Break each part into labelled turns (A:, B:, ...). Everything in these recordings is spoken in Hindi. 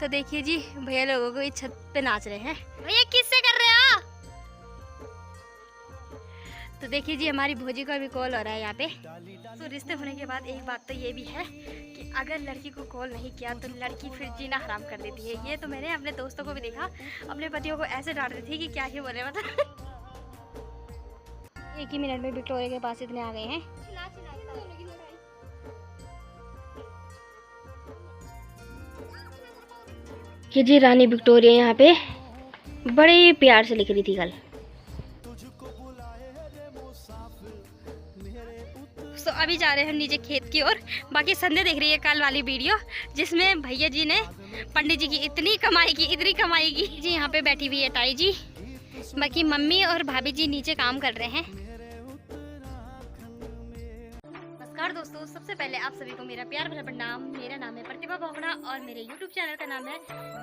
A: तो देखिए जी भैया लोगों को इस छत पे नाच रहे हैं। भैया किससे कर रहे हो? तो देखिए जी हमारी भौजी का भी कॉल हो रहा है यहाँ पे। तो रिश्ते होने के बाद एक बात तो ये भी है कि अगर लड़की को कॉल नहीं किया तो लड़की फिर जीना हराम कर देती है। ये तो मैंने अपने दोस्तों को भी देखा, अपने पतियों को ऐसे डांटती थी कि क्या ही बोले मतलब। एक ही मिनट में विक्टोरिया के पास इतने आ गए हैं। कि जी रानी विक्टोरिया यहाँ पे बड़े प्यार से लिख रही थी कल। तो अभी जा रहे हैं हम नीचे खेत की ओर। बाकी संध्या देख रही है कल वाली वीडियो जिसमें भैया जी ने पंडित जी की इतनी कमाई की जी। यहाँ पे बैठी हुई है ताई जी, बाकी मम्मी और भाभी जी नीचे काम कर रहे हैं। नमस्कार दोस्तों, सबसे पहले आप सभी को मेरा प्यार भरा प्रणाम। मेरा नाम है प्रतिभा भोगना और मेरे YouTube चैनल का नाम है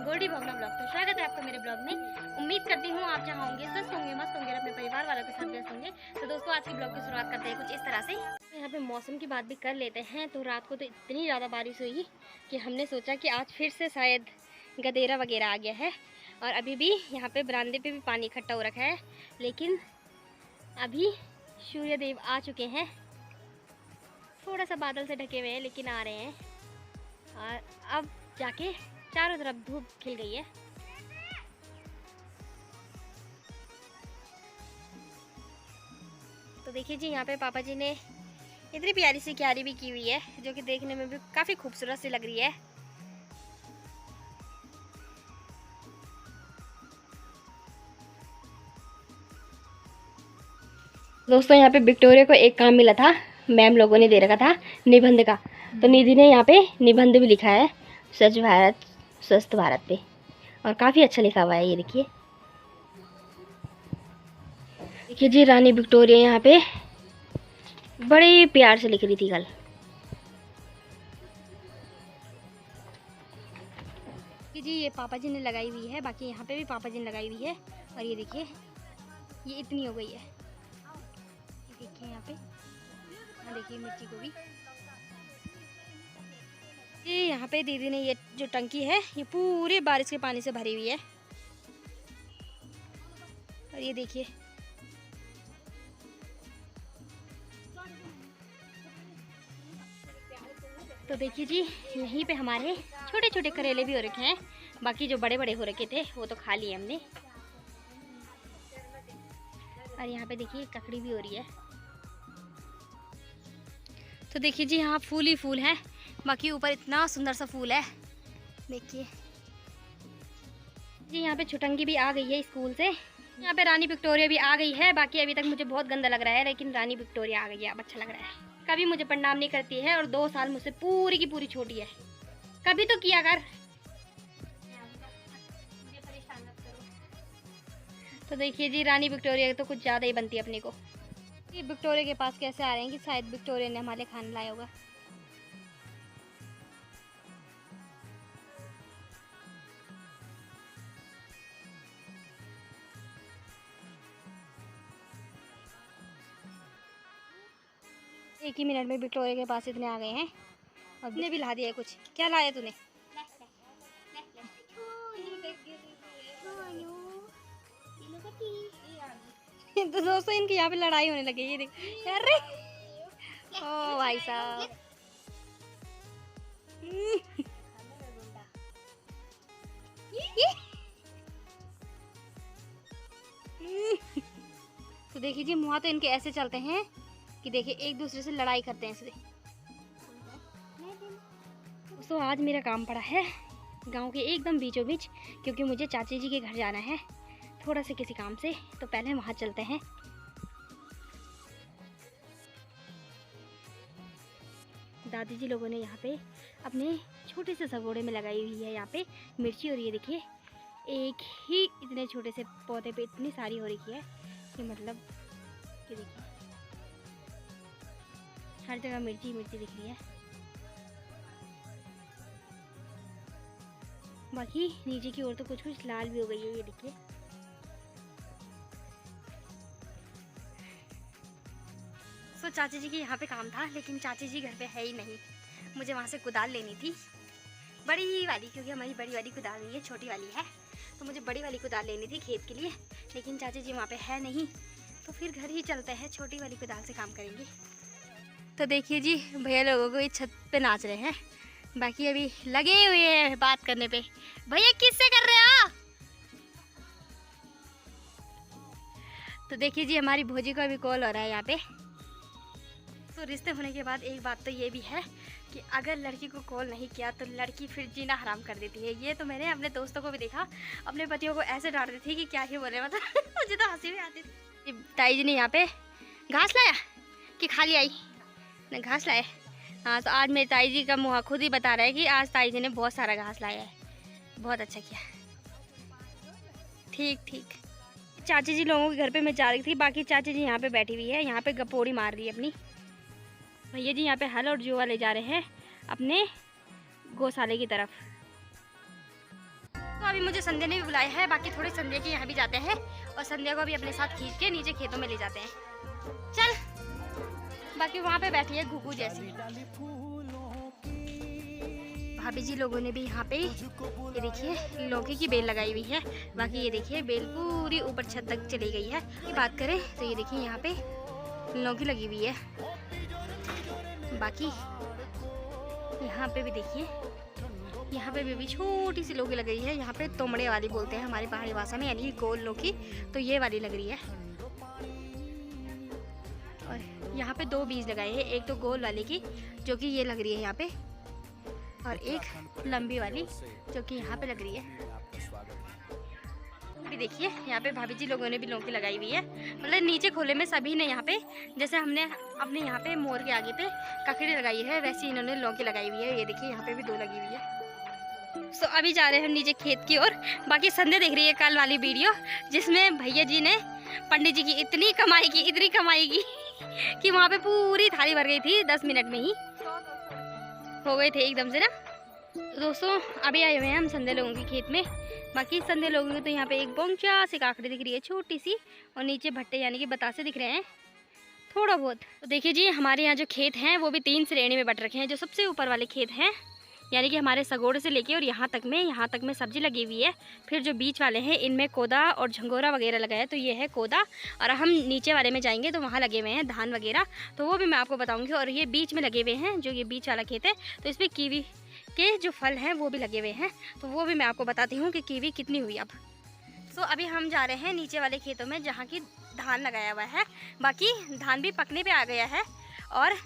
A: गोल्डी भोगना ब्लॉग। तो स्वागत है आपका मेरे ब्लॉग में। उम्मीद करती हूँ आप जहाँ होंगे स्वस्थ होंगे, मस्त होंगे, अपने परिवार वालों के साथ व्यस्त होंगे। तो दोस्तों आज की ब्लॉग की शुरुआत करते हैं कुछ इस तरह से। यहाँ पे मौसम की बात भी कर लेते हैं। तो रात को तो इतनी ज़्यादा बारिश हुई कि हमने सोचा कि आज फिर से शायद गदेरा वगैरह आ गया है। और अभी भी यहाँ पे बरामदे पे भी पानी इकट्ठा हो रखा है, लेकिन अभी सूर्यदेव आ चुके हैं। थोड़ा सा बादल से ढके हुए हैं लेकिन आ रहे हैं। और अब जाके चारों तरफ धूप खिल गई है। तो देखिए जी यहाँ पे पापा जी ने इतनी प्यारी सी क्यारी भी की हुई है जो कि देखने में भी काफ़ी खूबसूरत सी लग रही है। दोस्तों यहाँ पे विक्टोरिया को एक काम मिला था, मैम लोगों ने दे रखा था निबंध का। तो निधि ने यहाँ पे निबंध भी लिखा है स्वच्छ भारत स्वस्थ भारत पे, और काफ़ी अच्छा लिखा हुआ है। ये देखिए देखिए जी रानी विक्टोरिया यहाँ पे बड़े प्यार से लिख रही थी कल। जी ये पापा जी ने लगाई हुई है, बाकी यहाँ पे भी पापा जी ने लगाई हुई है। और ये देखिए ये इतनी हो गई है। ये देखिए यहाँ पे, हाँ देखिए मिर्ची को भी। ये यहाँ पे दीदी ने ये जो टंकी है ये पूरी बारिश के पानी से भरी हुई है। और ये देखिए तो देखिए जी यहीं पे हमारे छोटे छोटे करेले भी हो रखे हैं। बाकी जो बड़े बड़े हो रखे थे वो तो खा लिए हमने। और यहाँ पे देखिए ककड़ी भी हो रही है। तो देखिए जी यहाँ फूल ही फूल है, बाकी ऊपर इतना सुंदर सा फूल है देखिए जी। यहाँ पे छुटंगी भी आ गई है स्कूल से। यहाँ पे रानी विक्टोरिया भी आ गई है। बाकी अभी तक मुझे बहुत गंदा लग रहा है, लेकिन रानी विक्टोरिया आ गई है, अब अच्छा लग रहा है। कभी मुझे प्रणाम नहीं करती है और 2 साल मुझसे पूरी की पूरी छोटी है। कभी तो किया कर। तो देखिए जी रानी विक्टोरिया तो कुछ ज़्यादा ही बनती है अपने को। ये विक्टोरिया के पास कैसे आ रहे हैं कि शायद विक्टोरिया ने हमारे खाना लाया होगा। एक ही मिनट में विक्टोरिया के पास इतने आ गए हैं। और ने भी ला दिया है कुछ। क्या लाया तूने? तो दोस्तों इनकी यहाँ पे लड़ाई होने लगी। ये देख, अरे ओ भाई साहब। तो देखिए जी मुँह तो इनके ऐसे चलते हैं कि देखिए एक दूसरे से लड़ाई करते हैं इसलिए। तो आज मेरा काम पड़ा है गांव के एकदम बीचों बीच, क्योंकि मुझे चाची जी के घर जाना है थोड़ा से किसी काम से। तो पहले वहाँ चलते हैं। दादी जी लोगों ने यहाँ पे अपने छोटे से सगोड़े में लगाई हुई है यहाँ पे मिर्ची। और ये देखिए एक ही इतने छोटे से पौधे पे इतनी सारी हो रही है कि मतलब ये देखिए हर जगह मिर्ची मिर्ची दिख रही है। बाकी नीचे की ओर तो कुछ कुछ लाल भी हो गई है। ये देखिए तो चाची जी के यहाँ पे काम था, लेकिन चाची जी घर पे है ही नहीं। मुझे वहाँ से कुदाल लेनी थी बड़ी वाली, क्योंकि हमारी बड़ी वाली कुदाल नहीं है, छोटी वाली है। तो मुझे बड़ी वाली कुदाल लेनी थी खेत के लिए, लेकिन चाची जी वहाँ पे है नहीं, तो फिर घर ही चलते हैं, छोटी वाली कुदाल से काम करेंगे। तो देखिए जी, भैया लोगों को इस छत पे नाच रहे हैं, बाकी अभी लगे हुए हैं बात करने पे। भैया किससे कर रहे हो? तो देखिए जी, हमारी भौजी का भी कॉल हो रहा है यहाँ पे। तो रिश्ते होने के बाद एक बात तो ये भी है कि अगर लड़की को कॉल नहीं किया तो लड़की फिर जीना हराम कर देती है। ये तो मैंने अपने दोस्तों को भी देखा, अपने पतियों को ऐसे डांटती थी कि क्या ही बोले, मतलब मुझे तो हंसी भी आती थी। ताई जी ने यहाँ पे घास लाया कि खाली आई ने घास लाया। हाँ, तो आज मेरी ताई जी का मुँह खुद ही बता रहा है कि आज ताई जी ने बहुत सारा घास लाया है, बहुत अच्छा किया। ठीक ठीक। चाची जी लोगों के घर पे मैं जा रही थी, बाकी चाची जी यहाँ पे बैठी हुई है, यहाँ पे गपोड़ी मार रही है अपनी। भैया जी यहाँ पे हल और जुआ ले जा रहे हैं अपने गौशाले की तरफ। तो अभी मुझे संध्या ने भी बुलाया है, बाकी थोड़े संध्या के यहाँ भी जाते हैं और संध्या को भी अपने साथ खींच के नीचे खेतों में ले जाते हैं। चल, बाकी वहाँ पे बैठी है घुघू जैसी। भाभी जी लोगों ने भी यहाँ पे ये देखिए लौकी की बेल लगाई हुई है, बाकी ये देखिए बेल पूरी ऊपर छत तक चली गई है। ये बात करें तो ये देखिए यहाँ पे लौकी लगी हुई है, बाकी यहाँ पे भी देखिए, यहाँ पे भी छोटी सी लौकी लग रही है। यहाँ पे तोमड़े वाली बोलते हैं हमारी पहाड़ी भाषा में, यानी गोल लौकी। तो ये वाली लग रही है। और यहाँ पे 2 बीज लगाए हैं, एक तो गोल वाले की जो कि ये लग रही है यहाँ पे, और एक लंबी वाली जो कि यहाँ पे लग रही है। अभी देखिए यहाँ पे भाभी जी लोगों ने भी लौकी लगाई हुई है, मतलब नीचे खोले में सभी ने यहाँ पे, जैसे हमने अपने यहाँ पे मोर के आगे पे ककड़ी लगाई है, वैसे इन्होंने लौकी लगाई हुई है। ये देखिए यहाँ पे भी 2 लगी हुई है। सो अभी जा रहे हैं हम नीचे खेत की ओर। बाकी संध्या देख रही है कल वाली वीडियो, जिसमें भैया जी ने पंडित जी की इतनी कमाई की कि वहाँ पे पूरी थाली भर गई थी, 10 मिनट में ही हो गए थे एकदम से ना। दोस्तों अभी आए हुए हैं हम संध्या लोगों के खेत में। बाकी संध्या लोगों की तो यहाँ पे एक बोंचा सी काकड़ी दिख रही है, छोटी सी, और नीचे भट्टे यानी कि बतासे दिख रहे हैं थोड़ा बहुत। तो देखिए जी, हमारे यहाँ जो खेत हैं वो भी 3 श्रेणी में बट रखे हैं। जो सबसे ऊपर वाले खेत हैं यानी कि हमारे सगोड़े से लेके और यहाँ तक में सब्जी लगी हुई है। फिर जो बीच वाले हैं इनमें कोदा और झंगोरा वगैरह लगा है, तो ये है कोदा। और हम नीचे वाले में जाएंगे तो वहाँ लगे हुए हैं धान वगैरह, तो वो भी मैं आपको बताऊँगी। और ये बीच में लगे हुए हैं, जो ये बीच वाला खेत है, तो इसमें कीवी के जो फल हैं वो भी लगे हुए हैं, तो वो भी मैं आपको बताती हूँ कि कीवी कितनी हुई अब। तो अभी हम जा रहे हैं नीचे वाले खेतों में जहाँ की धान लगाया हुआ है। बाकी धान भी पकने पे आ गया है, और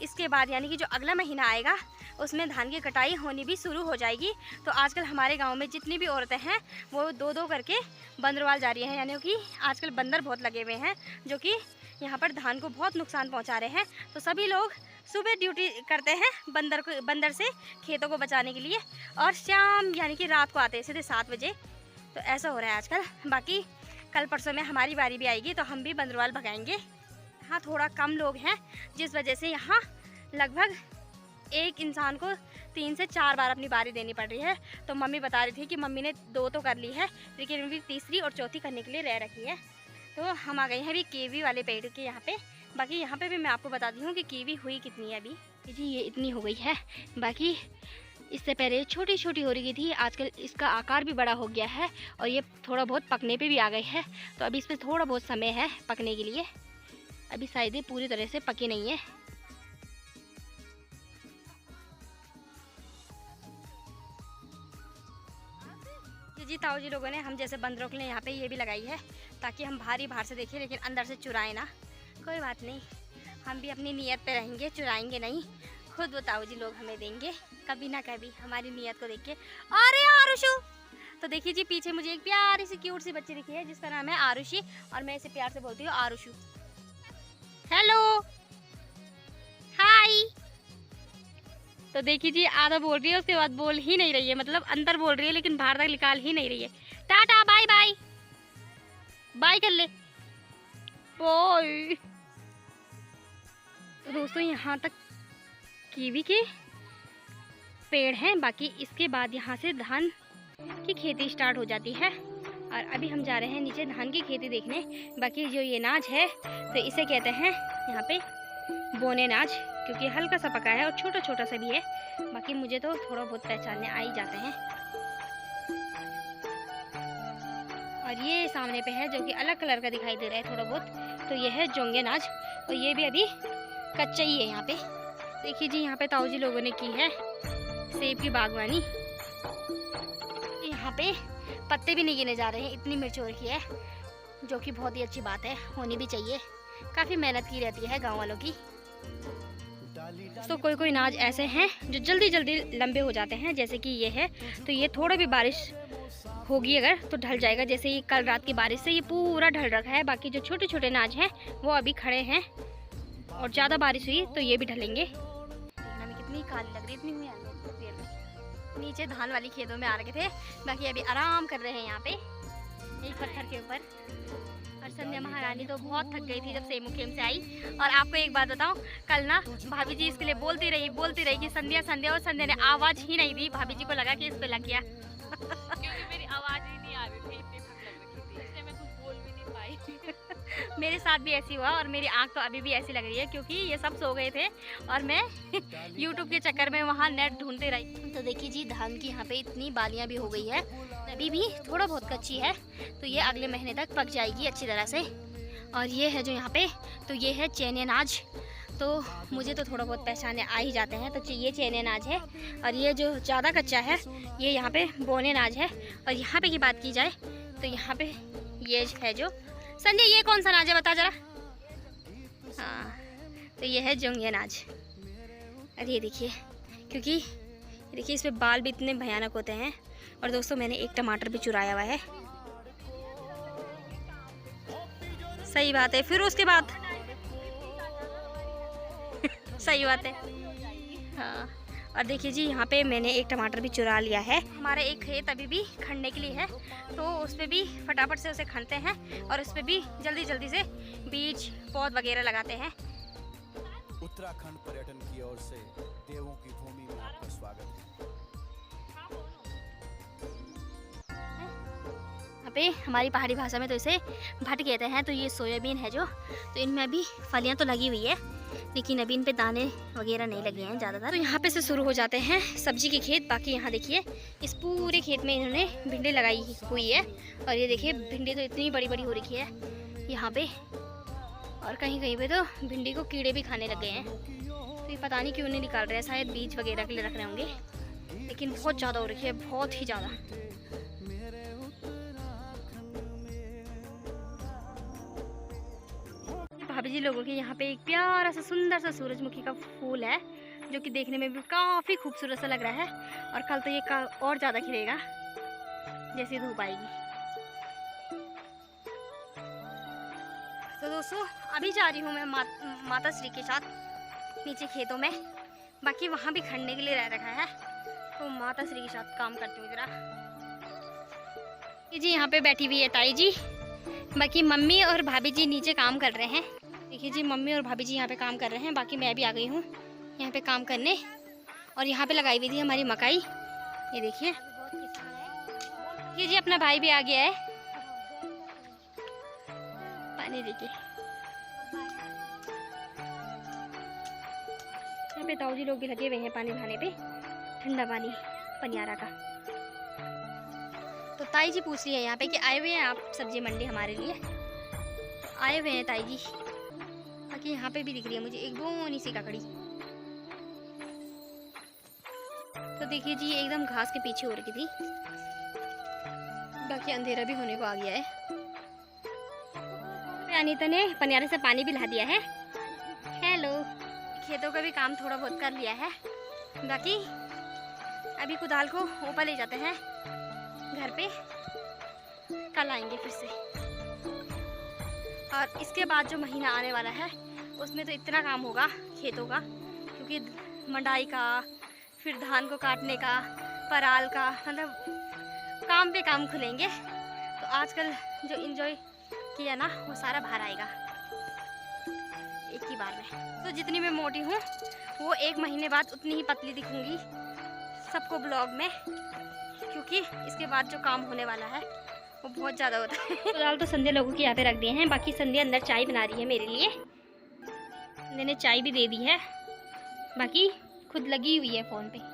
A: इसके बाद यानी कि जो अगला महीना आएगा उसमें धान की कटाई होनी भी शुरू हो जाएगी। तो आजकल हमारे गांव में जितनी भी औरतें हैं वो 2-2 करके बंदरवाल जा रही हैं, यानी कि आजकल बंदर बहुत लगे हुए हैं जो कि यहाँ पर धान को बहुत नुकसान पहुँचा रहे हैं। तो सभी लोग सुबह ड्यूटी करते हैं बंदर से खेतों को बचाने के लिए, और शाम यानी कि रात को आते हैं सीधे 7 बजे। तो ऐसा हो रहा है आजकल। बाकी कल परसों में हमारी बारी भी आएगी तो हम भी बंदरवाल भगाएंगे। यहाँ थोड़ा कम लोग हैं, जिस वजह से यहाँ लगभग एक इंसान को 3 से 4 बार अपनी बारी देनी पड़ रही है। तो मम्मी बता रही थी कि मम्मी ने 2 तो कर ली है, लेकिन अभी तीसरी और चौथी करने के लिए रह रखी है। तो हम आ गए हैं अभी कीवी वाले पेड़ के यहाँ पे। बाकी यहाँ पे भी मैं आपको बताती हूँ कि कीवी हुई कितनी है अभी। जी ये इतनी हो गई है, बाकी इससे पहले छोटी छोटी हो रही थी, आजकल इसका आकार भी बड़ा हो गया है और ये थोड़ा बहुत पकने पे भी आ गई है। तो अभी इस पर थोड़ा बहुत समय है पकने के लिए, अभी शायद ये पूरी तरह से पकी नहीं है। जी ताऊ जी लोगों ने हम जैसे बंदरों के लिए यहाँ पे ये भी लगाई है, ताकि हम बाहर से देखें लेकिन अंदर से चुराएं ना। कोई बात नहीं, हम भी अपनी नीयत पे रहेंगे, चुराएंगे नहीं। खुद वो ताऊ जी लोग हमें देंगे कभी ना कभी हमारी नीयत को देख के। अरे आरुषु, तो देखिए जी पीछे मुझे एक प्यारी सी क्यूट सी बच्ची दिखी है जिसका नाम है आरुषि, और मैं इसे प्यार से बोलती हूँ आरुषु। Hello hi. तो देखिए जी आधा बोल रही है, उसके बाद बोल ही नहीं रही है, मतलब अंदर बोल रही है लेकिन बाहर तक निकाल ही नहीं रही है। टाटा बाय बाय, बाय कर ले ओए। तो दोस्तों यहाँ तक कीवी के पेड़ हैं, बाकी इसके बाद यहाँ से धान की खेती स्टार्ट हो जाती है। और अभी हम जा रहे हैं नीचे धान की खेती देखने। बाकी जो ये नाज है तो इसे कहते हैं यहाँ पे बोने नाज। क्योंकि हल्का सा पका है और छोटा छोटा सा भी है। बाकी मुझे तो थोड़ा बहुत पहचानने आ ही जाते हैं। और ये सामने पे है जो कि अलग कलर का दिखाई दे रहा है थोड़ा बहुत, तो ये है जोंगे नाज और ये भी अभी कच्चा ही है। यहाँ पे देखिए जी, यहाँ पे ताऊ जी लोगों ने की है सेब की बागवानी। यहाँ पे पत्ते भी नहीं गिने जा रहे हैं, इतनी मिर्च हो रखी है, जो कि बहुत ही अच्छी बात है, होनी भी चाहिए। काफ़ी मेहनत की रहती है गांव वालों की। तो कोई कोई नाज ऐसे हैं जो जल्दी जल्दी लंबे हो जाते हैं, जैसे कि ये है। तो ये थोड़ा भी बारिश होगी अगर तो ढल जाएगा। जैसे ये कल रात की बारिश से ये पूरा ढल रखा है। बाकी जो छोटे छोटे नाज हैं वो अभी खड़े हैं, और ज़्यादा बारिश हुई तो ये भी ढलेंगे। देखने में कितनी काली लग रही, इतनी हुई तस्वीर में। नीचे धान वाली खेतों में आ रखे थे, बाकी अभी आराम कर रहे हैं यहाँ पे एक पत्थर के ऊपर। और संध्या महारानी तो बहुत थक गई थी जब सेमू खेम से आई। और आपको एक बात बताऊं, कल ना भाभी जी इसके लिए बोलती रही कि संध्या संध्या, और संध्या ने आवाज़ ही नहीं दी। भाभी जी को लगा कि इस पे लग गया
B: क्योंकि मेरी आवाज़ ही नहीं आ रही थी, इतनी थक लग रही थी, इसलिए मैं कुछ बोल भी नहीं पाई।
A: मेरे साथ भी ऐसी हुआ, और मेरी आंख तो अभी भी ऐसी लग रही है क्योंकि ये सब सो गए थे और मैं यूट्यूब के चक्कर में वहाँ नेट ढूंढते रही। तो देखिए जी, धान की यहाँ पे इतनी बालियाँ भी हो गई है, अभी भी थोड़ा बहुत कच्ची है, तो ये अगले महीने तक पक जाएगी अच्छी तरह से। और ये है जो यहाँ पे, तो ये है चैन अनाज। तो मुझे तो थोड़ा बहुत पहचाने आ ही जाते हैं। तो ये चैन अनाज है, और ये जो ज़्यादा कच्चा है ये यहाँ पे बोने अनाज है। और यहाँ पे की बात की जाए तो यहाँ पे ये है जो संजय, ये कौन सा अनाज है बता जरा। हाँ, तो ये है जोंगे अनाज। अरे ये देखिए, क्योंकि देखिए इस पे बाल भी इतने भयानक होते हैं। और दोस्तों मैंने एक टमाटर भी चुराया हुआ है। सही बात है, फिर उसके बाद सही बात है। हाँ, और देखिए जी, यहाँ पे मैंने एक टमाटर भी चुरा लिया है। हमारा एक खेत अभी भी खनने के लिए है, तो उस पर भी फटाफट से उसे खनते हैं और उस पर भी जल्दी जल्दी से बीज पौध वगैरह लगाते हैं।
C: उत्तराखंड पर्यटन की ओर से देवों की भूमि में आपका स्वागत है।
A: यहाँ पे हमारी पहाड़ी भाषा में तो इसे भट कहते हैं। तो ये सोयाबीन है जो, तो इनमें अभी फलियाँ तो लगी हुई है, लेकिन अभी इन पे दाने वगैरह नहीं लगे हैं ज़्यादातर। तो यहाँ पे से शुरू हो जाते हैं सब्जी के खेत। बाकी यहाँ देखिए, इस पूरे खेत में इन्होंने भिंडी लगाई हुई है। और ये देखिए, भिंडी तो इतनी बड़ी बड़ी हो रखी है यहाँ पे, और कहीं कहीं पे तो भिंडी को कीड़े भी खाने लग गए हैं। तो ये पता नहीं क्यों नहीं निकाल रहे हैं, शायद बीज वगैरह के लिए रख रहे होंगे, लेकिन बहुत ज़्यादा हो रखी है, बहुत ही ज़्यादा। भाभी जी लोगों के यहाँ पे एक प्यारा सा सुंदर सा सूरजमुखी का फूल है, जो कि देखने में भी काफ़ी खूबसूरत सा लग रहा है। और कल तो ये और ज़्यादा खिलेगा जैसे धूप आएगी। तो दोस्तों अभी जा रही हूँ मैं माता श्री के साथ नीचे खेतों में। बाकी वहाँ भी खड़ने के लिए रह रखा है, तो माता श्री के साथ काम करती हूँ ज़रा। जी यहाँ पे बैठी हुई है ताई जी, बाकी मम्मी और भाभी जी नीचे काम कर रहे हैं। देखिए जी, मम्मी और भाभी जी यहाँ पे काम कर रहे हैं, बाकी मैं भी आ गई हूँ यहाँ पे काम करने। और यहाँ पे लगाई हुई थी हमारी मकाई, ये देखिए। ये जी अपना भाई भी आ गया है, पानी देखिए। यहाँ पे ताऊ जी लोग भी लगे हुए हैं पानी भराने पे, ठंडा पानी पनियारा का। तो ताई जी पूछ रही है यहाँ पे कि आए हुए हैं आप सब्जी मंडी हमारे लिए। तो आए हुए हैं ताई जी। बाकी यहाँ पे भी दिख रही है मुझे एक बोनी सी ककड़ी। तो देखिए जी, एकदम घास के पीछे हो रखी थी। बाकी अंधेरा भी होने को आ गया है। अनीता ने पनियारे से पानी भी ला दिया है। हेलो, खेतों का भी काम थोड़ा बहुत कर लिया है। बाकी अभी कुदाल को ऊपर ले जाते हैं घर पे, कल आएंगे फिर से। और इसके बाद जो महीना आने वाला है उसमें तो इतना काम होगा खेतों का, क्योंकि मंडाई का, फिर धान को काटने का, पराल का, मतलब काम पे काम खुलेंगे। तो आजकल जो एंजॉय किया ना वो सारा बाहर आएगा एक ही बार में। तो जितनी मैं मोटी हूँ वो एक महीने बाद उतनी ही पतली दिखूंगी सबको ब्लॉग में, क्योंकि इसके बाद जो काम होने वाला है वो बहुत ज़्यादा होता है। फिलहाल तो संध्या लोगों के यहाँ पे रख दिए हैं। बाकी संध्या अंदर चाय बना रही है मेरे लिए। संध्या ने चाय भी दे दी है। बाकी खुद लगी हुई है फ़ोन पे।